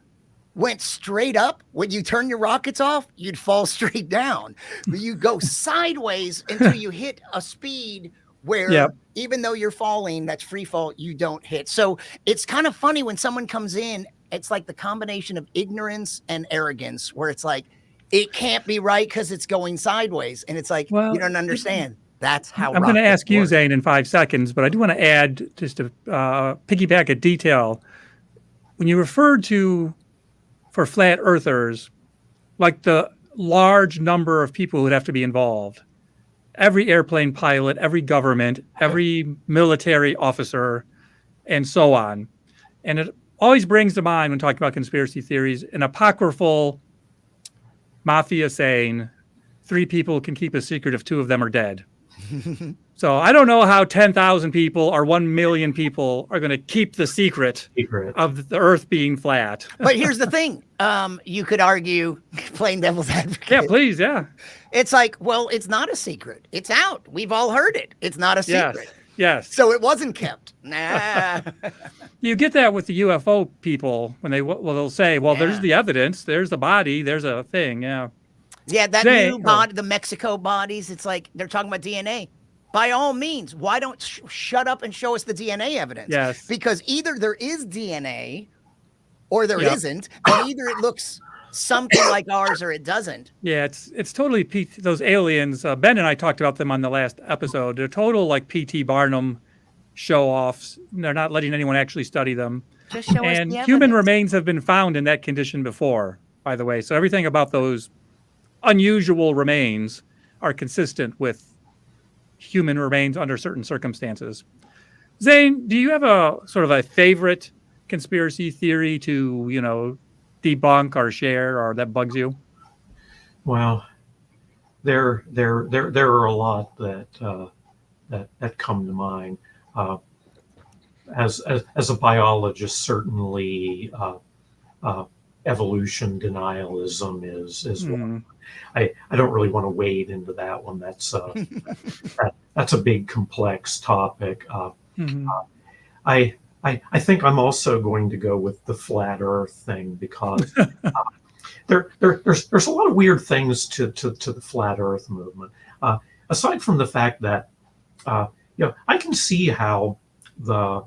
went straight up, when you turn your rockets off, you'd fall straight down. But you go sideways until you hit a speed where Yep. even though you're falling, that's free fall, you don't hit. So it's kind of funny when someone comes in, it's like the combination of ignorance and arrogance, where it's like, it can't be right because it's going sideways. And it's like, Well, you don't understand. That's how I'm going to rockets ask you, work. Zane, in 5 seconds, but I do want to add just to piggyback a detail. When you referred to, for flat earthers, like the large number of people who'd have to be involved, every airplane pilot, every government, every military officer, and so on. And it always brings to mind, when talking about conspiracy theories, an apocryphal mafia saying, 3 people can keep a secret if 2 of them are dead. So I don't know how 10,000 people or 1 million people are going to keep the secret of the earth being flat. But here's the thing. You could argue, playing devil's advocate. Yeah, please. Yeah. It's like, well, it's not a secret. It's out. We've all heard it. It's not a secret. Yes. So it wasn't kept. Nah. You get that with the UFO people when they'll say, well, there's the evidence, there's the body, there's a thing. Yeah. Yeah, that new body, the Mexico bodies, it's like they're talking about DNA. By all means, why don't shut up and show us the DNA evidence? Yes. Because either there is DNA or there isn't, and either it looks something like ours or it doesn't. Yeah, it's totally those aliens. Ben and I talked about them on the last episode. They're total like P.T. Barnum show-offs. They're not letting anyone actually study them. Just show us the And evidence. human remains have been found in that condition before, by the way. So everything about those unusual remains are consistent with human remains under certain circumstances. Zane, do you have a sort of a favorite conspiracy theory to, debunk or share, or that bugs you? Well, there are a lot that come to mind. As a biologist, certainly evolution denialism is one. I don't really want to wade into that one. That's that's a big, complex topic. I think I'm also going to go with the flat Earth thing, because there's a lot of weird things to the flat Earth movement. Aside from the fact that I can see how the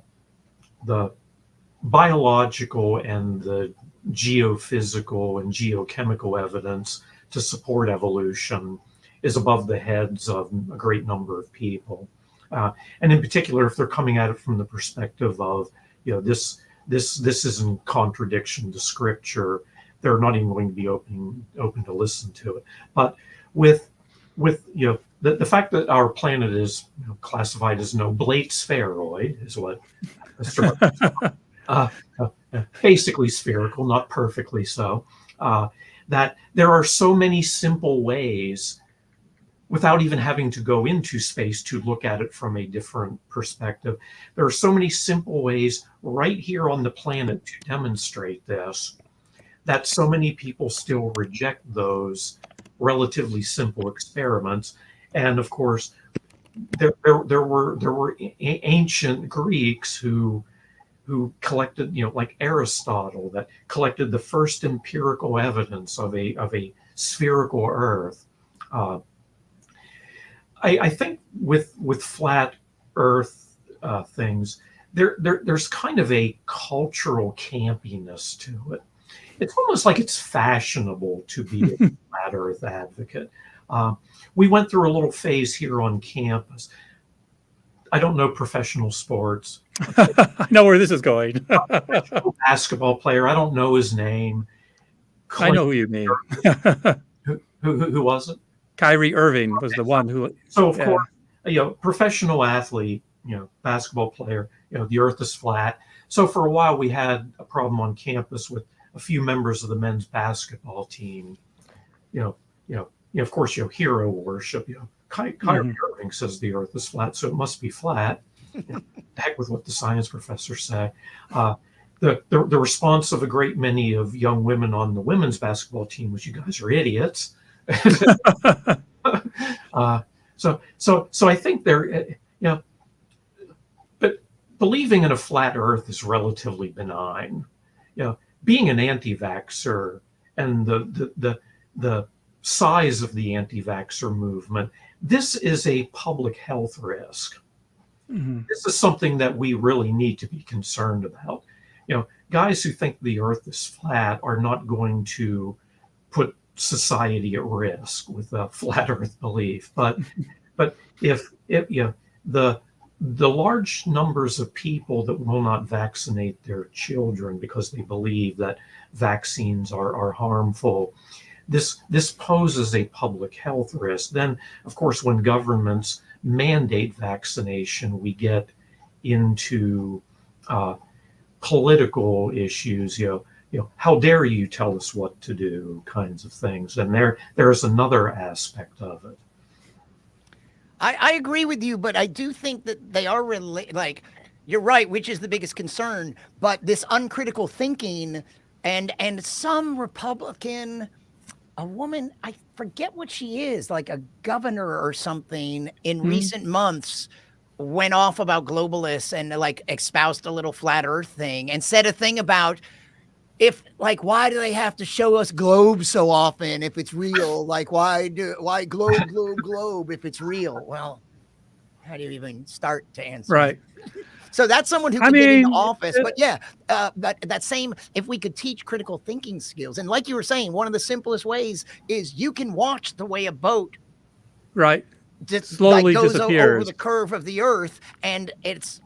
biological and the geophysical and geochemical evidence to support evolution is above the heads of a great number of people. And in particular, if they're coming at it from the perspective of, this is in contradiction to scripture, they're not even going to be open to listen to it. But with the fact that our planet is classified as an oblate spheroid, is what basically spherical, not perfectly so, that there are so many simple ways, without even having to go into space to look at it from a different perspective. There are so many simple ways right here on the planet to demonstrate this, that so many people still reject those relatively simple experiments. And of course, there were ancient Greeks who collected, like Aristotle, that collected the first empirical evidence of a spherical Earth. I think with flat Earth things, there's kind of a cultural campiness to it. It's almost like it's fashionable to be a flat Earth advocate. We went through a little phase here on campus. I don't know professional sports. I know where this is going. Basketball player. I don't know his name. I know who you mean. Who was it? Kyrie Irving was the one who. So of course, professional athlete, basketball player. The Earth is flat. So for a while, we had a problem on campus with a few members of the men's basketball team. Of course, hero worship. Kyrie Irving says the Earth is flat, so it must be flat. Heck with what the science professors say. The response of a great many of young women on the women's basketball team was, "You guys are idiots." So I think but believing in a flat Earth is relatively benign. Being an anti-vaxxer and the size of the anti-vaxxer movement, this is a public health risk. This is something that we really need to be concerned about. Guys who think the earth is flat are not going to put society at risk with a flat earth belief. But if the large numbers of people that will not vaccinate their children because they believe that vaccines are harmful, this poses a public health risk. Then, of course, when governments mandate vaccination, we get into political issues. How dare you tell us what to do, kinds of things. And there's another aspect of it. I agree with you, but I do think that they are like, you're right, which is the biggest concern. But this uncritical thinking and some Republican, a woman, I forget what she is, like a governor or something in recent months, went off about globalists and like espoused a little flat earth thing and said a thing about why do they have to show us globes so often if it's real? Like, why globe if it's real? Well, how do you even start to answer? Right. So that's someone who can get into office. But yeah, that same, if we could teach critical thinking skills. And like you were saying, one of the simplest ways is you can watch the way a boat slowly goes disappears over the curve of the earth, and it's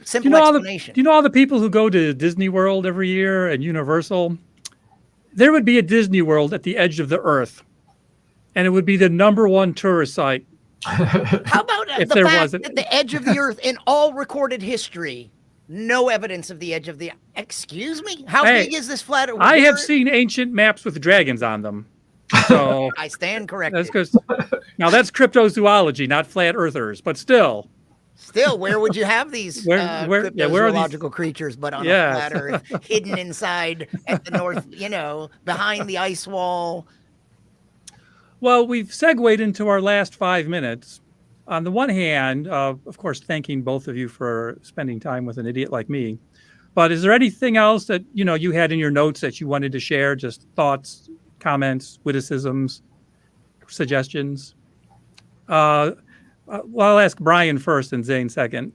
simple explanation. Do you know all the people who go to Disney World every year and Universal? There would be a Disney World at the edge of the earth, and it would be the #1 tourist site. How about the fact that the edge of the earth in all recorded history, no evidence of the edge of the... Excuse me? How big is this flat earth? I have seen ancient maps with dragons on them. So I stand corrected. Now that's cryptozoology, not flat earthers, but still. Still, where would you have these cryptozoological creatures but on a flat earth, hidden inside at the north, behind the ice wall? Well, we've segued into our last 5 minutes. On the one hand, of course, thanking both of you for spending time with an idiot like me. But is there anything else that you had in your notes that you wanted to share? Just thoughts, comments, witticisms, suggestions? Well, I'll ask Brian first and Zane second.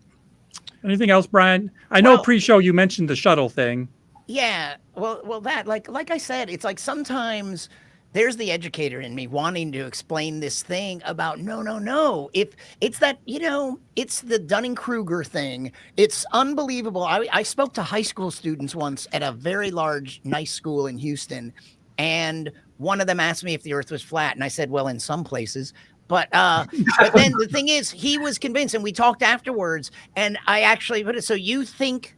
Anything else, Brian? I know pre-show you mentioned the shuttle thing. Yeah. Well, that like I said, it's like sometimes there's the educator in me wanting to explain this thing about no. If it's that, it's the Dunning-Kruger thing. It's unbelievable. I spoke to high school students once at a very large, nice school in Houston, and one of them asked me if the earth was flat. And I said, well, in some places. But then the thing is, he was convinced, and we talked afterwards, and I actually put it, so you think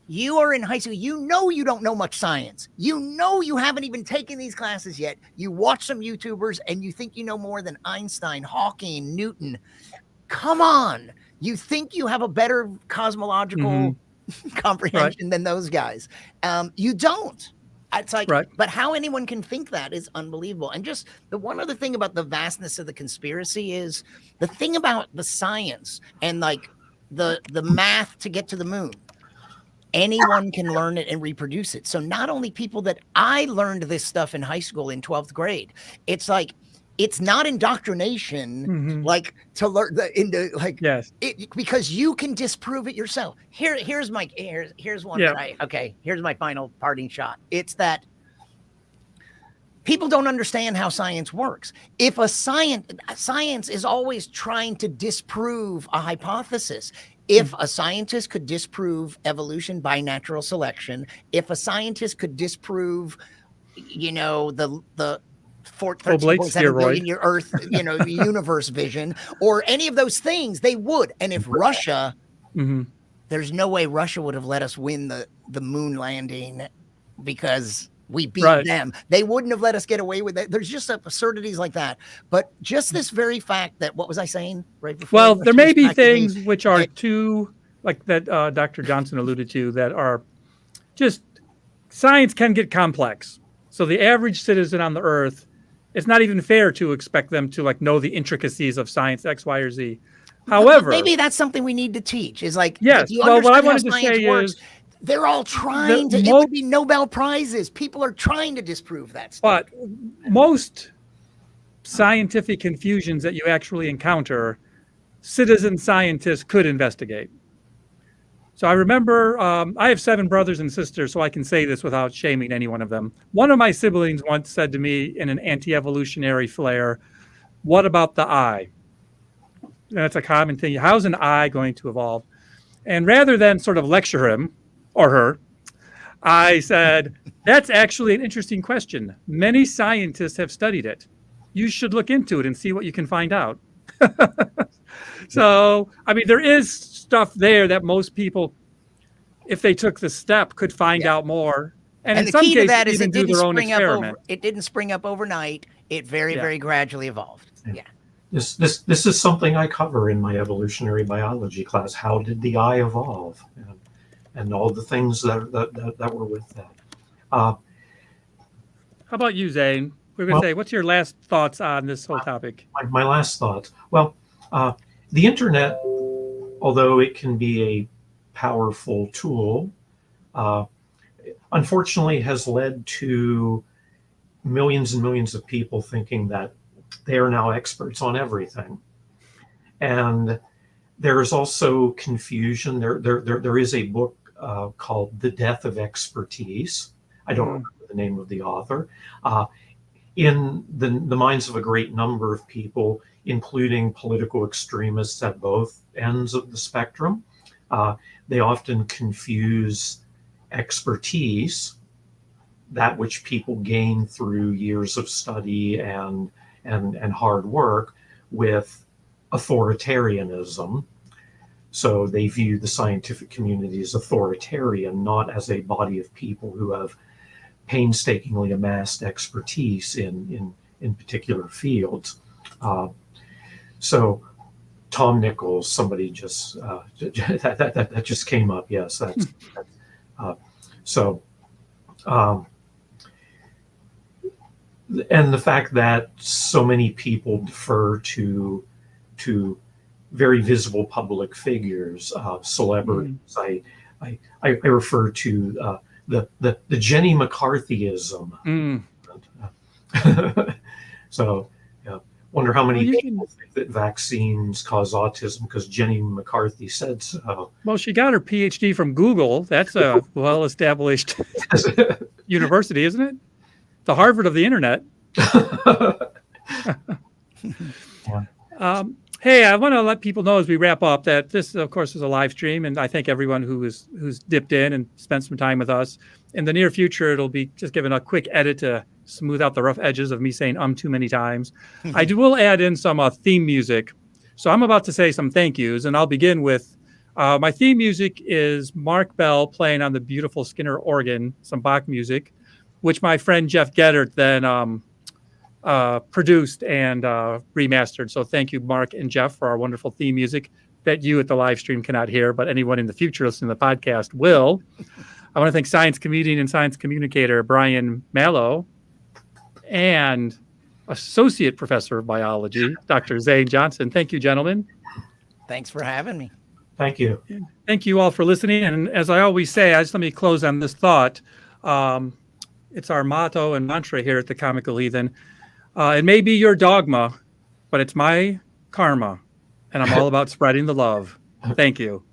you are in high school, you don't know much science. You haven't even taken these classes yet. You watch some YouTubers and you think you know more than Einstein, Hawking, Newton. Come on. You think you have a better cosmological comprehension than those guys. You don't. It's like, but how anyone can think that is unbelievable. And just the one other thing about the vastness of the conspiracy is the thing about the science and like the math to get to the moon. Anyone can learn it and reproduce it. So not only people that I learned this stuff in high school in 12th grade, it's like, it's not indoctrination, like to learn because you can disprove it yourself. Here's one. Here's my final parting shot. It's that people don't understand how science works. If science is always trying to disprove a hypothesis. If a scientist could disprove evolution by natural selection, if a scientist could disprove, the 13.7 billion year Earth, universe vision, or any of those things, they would. And if Russia, there's no way Russia would have let us win the moon landing because we beat them. They wouldn't have let us get away with it. There's just absurdities like that. But just this very fact that, what was I saying right before? Well, there may be things which are too, like that Dr. Johnson alluded to, that are just, science can get complex. So the average citizen on the earth, it's not even fair to expect them to know the intricacies of science X, Y, or Z. However, maybe that's something we need to teach is like, yes. Well, what I wanted to say is, they're all trying to, it would be Nobel Prizes. People are trying to disprove that stuff. But most scientific confusions that you actually encounter, citizen scientists could investigate. So I remember, I have 7 brothers and sisters, so I can say this without shaming any one of them. One of my siblings once said to me in an anti-evolutionary flair, "What about the eye?" And that's a common thing. How's an eye going to evolve? And rather than sort of lecture him or her, I said, that's actually an interesting question. Many scientists have studied it. You should look into it and see what you can find out. So, I mean, there is stuff there that most people, if they took the step, could find out more. And in the some key to cases, that is even it do didn't their own spring up experiment. it didn't spring up overnight. It very gradually evolved. Yeah. This is something I cover in my evolutionary biology class. How did the eye evolve, and all the things that were with that. How about you, Zane? We're going to say, what's your last thoughts on this whole topic? My last thoughts. Well, the internet, although it can be a powerful tool, unfortunately has led to millions and millions of people thinking that they are now experts on everything. And there is also confusion. There is a book called The Death of Expertise. I don't remember the name of the author. In the minds of a great number of people, including political extremists at both ends of the spectrum, they often confuse expertise, that which people gain through years of study and hard work, with authoritarianism. So they view the scientific community as authoritarian, not as a body of people who have painstakingly amassed expertise in particular fields. So Tom Nichols, somebody just that just came up. Yes, that's so. And the fact that so many people defer to very visible public figures, celebrities. I refer to the Jenny McCarthyism. So, wonder how many people think that vaccines cause autism because Jenny McCarthy said so. Well, she got her PhD from Google. That's a well-established university, isn't it? The Harvard of the internet. Hey, I want to let people know as we wrap up that this, of course, is a live stream, and I thank everyone who's dipped in and spent some time with us. In the near future, it'll be just given a quick edit to smooth out the rough edges of me saying too many times. I will add in some theme music. So I'm about to say some thank yous, and I'll begin with my theme music is Mark Bell playing on the beautiful Skinner organ, some Bach music, which my friend Jeff Geddert then produced and remastered. So thank you, Mark and Jeff, for our wonderful theme music that you at the live stream cannot hear, but anyone in the future listening to the podcast will. I want to thank science comedian and science communicator Brian Mallow and associate professor of biology, Dr. Zane Johnson. Thank you, gentlemen. Thanks for having me. Thank you. Thank you all for listening. And as I always say, let me close on this thought. It's our motto and mantra here at the Comical Heathen. It may be your dogma, but it's my karma, and I'm all about spreading the love. Thank you.